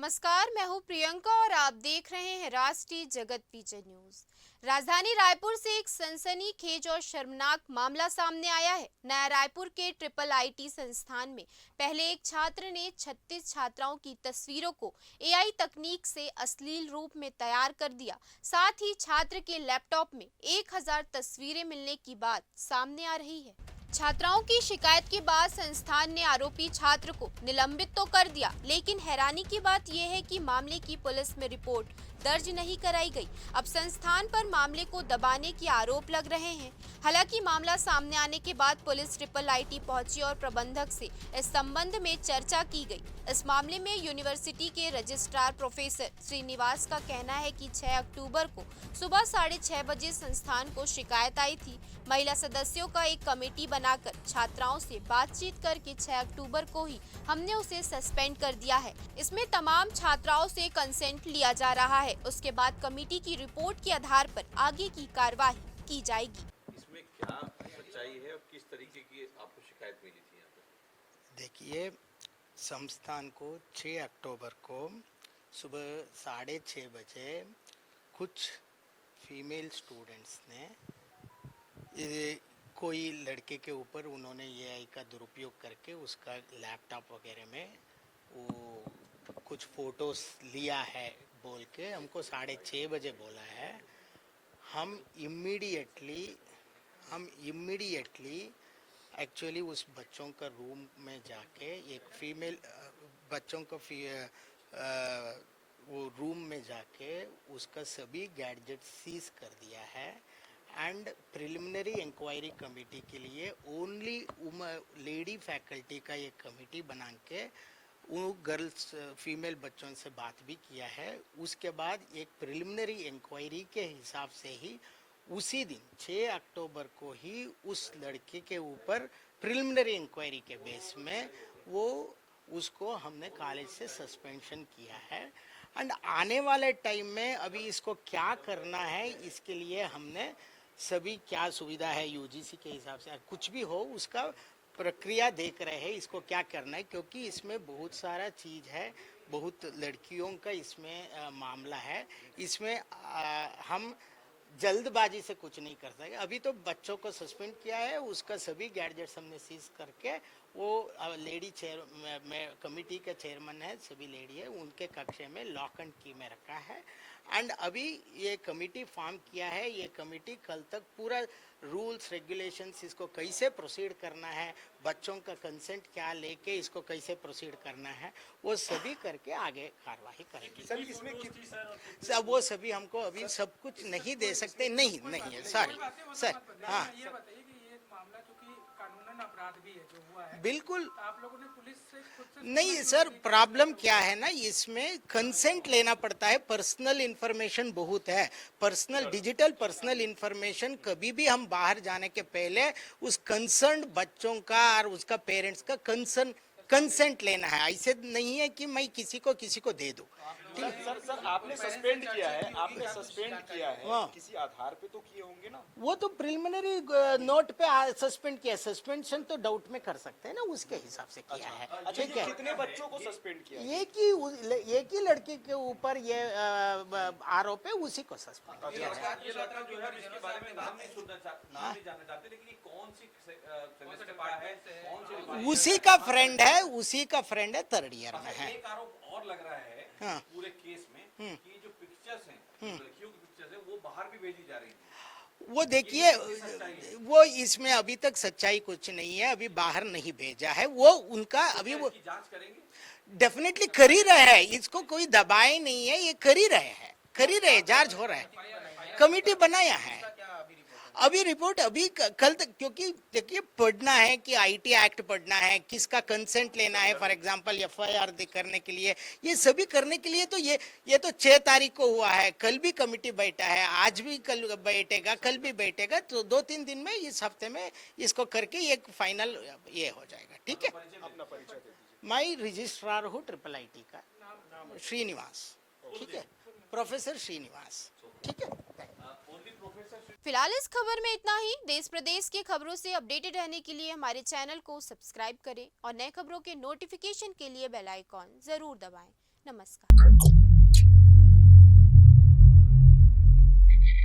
नमस्कार, मैं हूं प्रियंका और आप देख रहे हैं राष्ट्रीय जगत पीछे न्यूज। राजधानी रायपुर से एक सनसनीखेज और शर्मनाक मामला सामने आया है। नया रायपुर के ट्रिपल आईटी संस्थान में पहले एक छात्र ने 36 छात्राओं की तस्वीरों को एआई तकनीक से अश्लील रूप में तैयार कर दिया। साथ ही छात्र के लैपटॉप में 1000 तस्वीरें मिलने की बात सामने आ रही है। छात्राओं की शिकायत के बाद संस्थान ने आरोपी छात्र को निलंबित तो कर दिया, लेकिन हैरानी की बात यह है कि मामले की पुलिस में रिपोर्ट दर्ज नहीं कराई गई। अब संस्थान पर मामले को दबाने के आरोप लग रहे हैं। हालांकि मामला सामने आने के बाद पुलिस ट्रिपल आईटी पहुंची और प्रबंधक से इस संबंध में चर्चा की गई। इस मामले में यूनिवर्सिटी के रजिस्ट्रार प्रोफेसर श्रीनिवास का कहना है कि 6 अक्टूबर को सुबह 6:30 बजे संस्थान को शिकायत आई थी। महिला सदस्यों का एक कमेटी बनाकर छात्राओं से बातचीत करके 6 अक्टूबर को ही हमने उसे सस्पेंड कर दिया है। इसमें तमाम छात्राओं से कंसेंट लिया जा रहा है। उसके बाद कमेटी की रिपोर्ट के आधार पर आगे की कार्यवाही की जाएगी। इसमें क्या सच्चाई है और किस तरीके की आपको शिकायत मिली थी यहाँ पे? देखिए, संस्थान को 6 अक्टूबर को सुबह 6:30 बजे कुछ फीमेल स्टूडेंट्स ने कोई लड़के के ऊपर उन्होंने एआई का दुरुपयोग करके उसका लैपटॉप वगैरह में वो कुछ फोटोस लिया है बोल के हमको 6:30 बजे बोला है। हम इमीडिएटली एक्चुअली उस बच्चों का रूम में जाके एक फीमेल बच्चों का वो रूम में जाके उसका सभी गैजेट सीज कर दिया है एंड प्रिलिमिनरी इंक्वायरी कमेटी के लिए ओनली लेडी फैकल्टी का एक कमेटी बना के वो गर्ल्स फीमेल बच्चों से बात भी किया है। उसके बाद एक प्रिलिमिनरी इंक्वायरी के हिसाब से ही उसी दिन 6 अक्टूबर को ही उस लड़के के ऊपर प्रिलिमिनरी इंक्वायरी के बेस में वो उसको हमने कॉलेज से सस्पेंशन किया है एंड आने वाले टाइम में अभी इसको क्या करना है इसके लिए हमने सभी क्या सुविधा है यूजीसी के हिसाब से कुछ भी हो उसका प्रक्रिया देख रहे हैं इसको क्या करना है, क्योंकि इसमें बहुत सारा चीज़ है, बहुत लड़कियों का इसमें मामला है। इसमें हम जल्दबाजी से कुछ नहीं कर सकते। अभी तो बच्चों को सस्पेंड किया है, उसका सभी गैजेट्स हमने सीज करके वो लेडी चेयर में कमेटी का चेयरमैन है, सभी लेडी है, उनके कक्ष में लॉक एंड की में रखा है एंड अभी ये कमेटी फॉर्म किया है। ये कमेटी कल तक पूरा रूल्स रेगुलेशंस इसको कैसे प्रोसीड करना है, बच्चों का कंसेंट क्या लेके इसको कैसे प्रोसीड करना है वो सभी करके आगे कार्रवाई करेगी। सर इसमें सब वो सभी हमको अभी सब कुछ नहीं दे सकते। नहीं है सॉरी सर। हाँ ये बताइए कि ये मामला चूंकि कानूनन अपराध भी है जो हुआ है, बिल्कुल तो आप लोगों ने पुलिस से खुद से नहीं सर। प्रॉब्लम क्या है ना, इसमें कंसेंट लेना पड़ता है, पर्सनल इंफॉर्मेशन बहुत है, पर्सनल डिजिटल पर्सनल इंफॉर्मेशन कभी भी हम बाहर जाने के पहले उस कंसर्न बच्चों का और उसका पेरेंट्स का कंसेंट लेना है। ऐसे नहीं है कि मैं किसी को दे दूं। सर आपने सस्पेंड किया है, हाँ। किसी आधार पे तो किए होंगे ना? वो तो प्रिलिमिनरी नोट पे सस्पेंड किया, सस्पेंशन तो डाउट में कर सकते हैं ना, उसके हिसाब से किया है। ठीक है, कितने बच्चों को सस्पेंड किया? एक ही लड़के के ऊपर ये आरोप है, उसी को सस्पेंड किया है। ये लड़का जो है इसके बारे में नाम नहीं जानना चाहते, लेकिन ये कौन सी सेमेस्टर का है, कौन सी उसी का फ्रेंड है, 3rd ईयर में है। एक आरोप और लग रहा है हाँ। पूरे केस में कि जो पिक्चर्स हैं, लड़कियों की पिक्चर्स हैं, वो बाहर भी भेजी जा रही हैं। वो देखिए, वो इसमें अभी तक सच्चाई कुछ नहीं है, अभी बाहर नहीं भेजा है वो उनका। अभी वो जांच करेंगे, डेफिनेटली कर ही रहे हैं, इसको कोई दबाए नहीं है, ये कर ही रहे, जांच हो रहा है, कमेटी बनाया है। अभी रिपोर्ट अभी कल तक, क्योंकि देखिए पढ़ना है कि आईटी एक्ट पढ़ना है, किसका कंसेंट लेना है, फॉर एग्जांपल एफआईआर करने के लिए, ये सभी करने के लिए तो ये तो 6 तारीख को हुआ है, कल भी कमेटी बैठा है, आज भी कल बैठेगा, कल भी बैठेगा, तो 2-3 दिन में इस हफ्ते में इसको करके एक फाइनल ये हो जाएगा। ठीक है, अपना परिचय दे दीजिए। मैं रजिस्ट्रार हूँ ट्रिपल आईटी का, श्रीनिवास। ठीक है, प्रोफेसर श्रीनिवास। ठीक है, फिलहाल इस खबर में इतना ही। देश प्रदेश की खबरों से अपडेटेड रहने के लिए हमारे चैनल को सब्सक्राइब करें और नए खबरों के नोटिफिकेशन के लिए बेल आइकॉन जरूर दबाएं। नमस्कार।